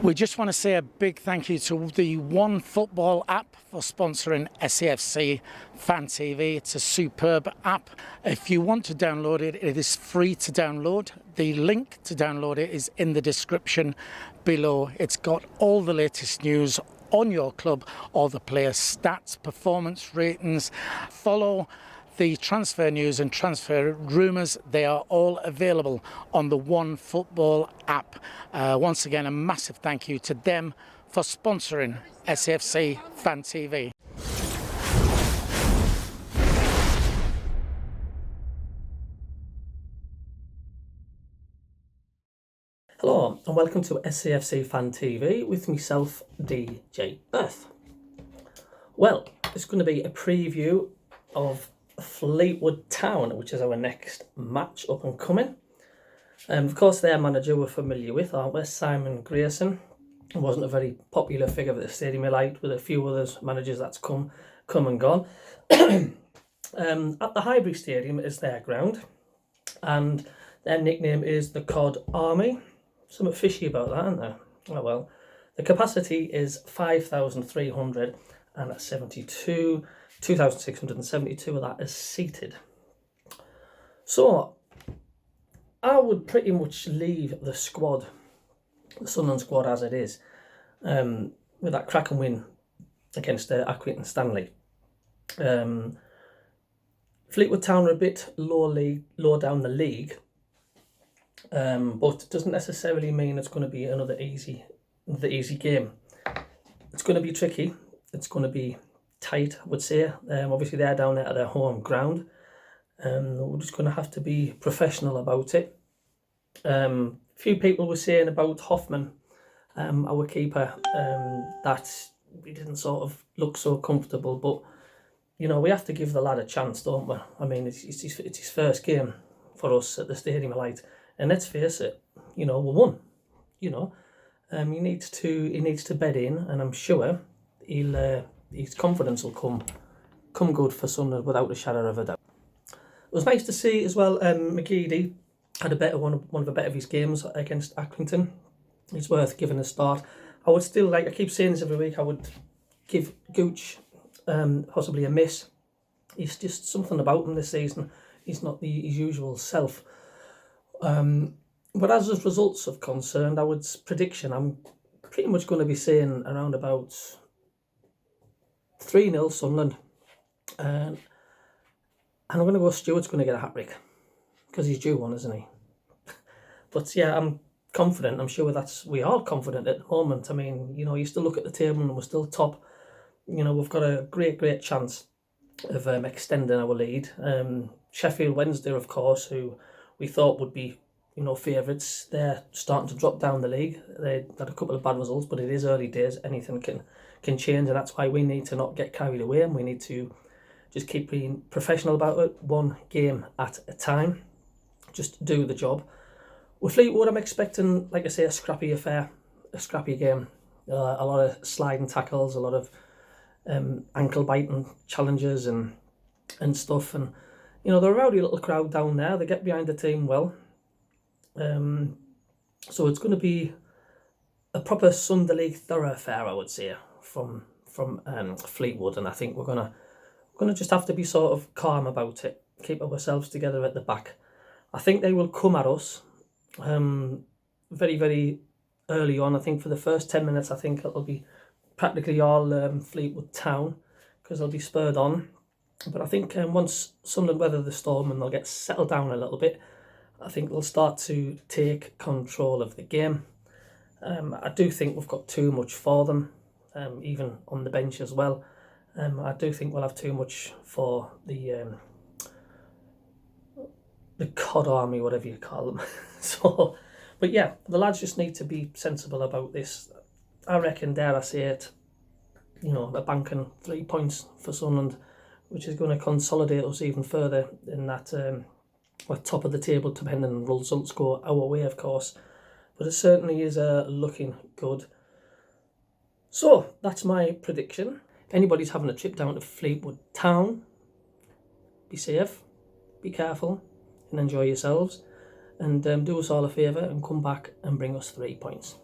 We just want to say a big thank you to the One Football app for sponsoring SAFC Fan TV. It's a superb app. If you want to download it, it is free to download. The link to download it is in the description below. It's got all the latest news on your club, all the players' stats, performance ratings. Follow the transfer news and transfer rumours. They are all available on the One Football app. Once again, a massive thank you to them for sponsoring SAFC Fan TV. Hello and welcome to SAFC Fan TV with myself, DJ Earth. Well, it's going to be a preview of Fleetwood Town, which is our next match up and coming. Of course, their manager we're familiar with, aren't we? Simon Grayson. He wasn't a very popular figure at the Stadium of Light, with a few others managers that's come and gone. At the Highbury Stadium is their ground, and their nickname is the Cod Army. Something fishy about that, isn't there? Oh well. The capacity is 5,372. 2,672 of that is seated. So I would pretty much leave the squad, the Sunderland squad as it is, with that cracking win against Accrington Stanley. Fleetwood Town are a bit low down the league, but it doesn't necessarily mean it's going to be another easy game. It's going to be tricky. It's going to be tight, I would say. Obviously they're down there at their home ground. We're just going to have to be professional about it. Few people were saying about Hoffman, our keeper, that he didn't sort of look so comfortable, but you know, we have to give the lad a chance, don't we? I mean, it's his first game for us at the Stadium of Light, and let's face it, you know, we won. You know, he needs to bed in, and I'm sure his confidence will come good for Sunderland without a shadow of a doubt. It was nice to see as well. McGeady had one of the better of his games against Accrington. It's worth giving a start. I would still I keep saying this every week, I would give Gooch possibly a miss. He's just something about him this season. He's not his usual self. But as results are concerned, I'm pretty much going to be saying around about 3-0 Sunderland, and I'm going to go Stuart's going to get a hat-trick because he's due one, isn't he? But yeah, I'm confident. I'm sure we are confident at the moment. I mean, you know, you still look at the table and we're still top. You know, we've got a great chance of extending our lead. Sheffield Wednesday, of course, who we thought would be, you know, favourites, they're starting to drop down the league. They had a couple of bad results, but it is early days. Anything can change, and that's why we need to not get carried away, and we need to just keep being professional about it, one game at a time. Just do the job. With Fleetwood, I'm expecting, like I say, a scrappy affair, a scrappy game. A lot of sliding tackles, a lot of ankle biting challenges and stuff, and you know, they're a rowdy little crowd down there. They get behind the team well. So it's going to be a proper Sunday League thoroughfare, I would say, from Fleetwood, and I think we're gonna just have to be sort of calm about it, keep ourselves together at the back. I think they will come at us very, very early on. I think for the first 10 minutes, I think it'll be practically all Fleetwood Town, because they'll be spurred on. But I think once Sunderland weather the storm and they'll get settled down a little bit, I think they'll start to take control of the game. I do think we've got too much for them, even on the bench as well. I do think we'll have too much for the Cod Army, whatever you call them. So, but yeah, the lads just need to be sensible about this. I reckon, dare I say it, you know, a banking 3 points for Sunderland, which is going to consolidate us even further in that we're top of the table, depending on results go our way, of course. But it certainly is looking good. So that's my prediction. If anybody's having a trip down to Fleetwood Town, be safe, be careful, and enjoy yourselves. And do us all a favour and come back and bring us 3 points.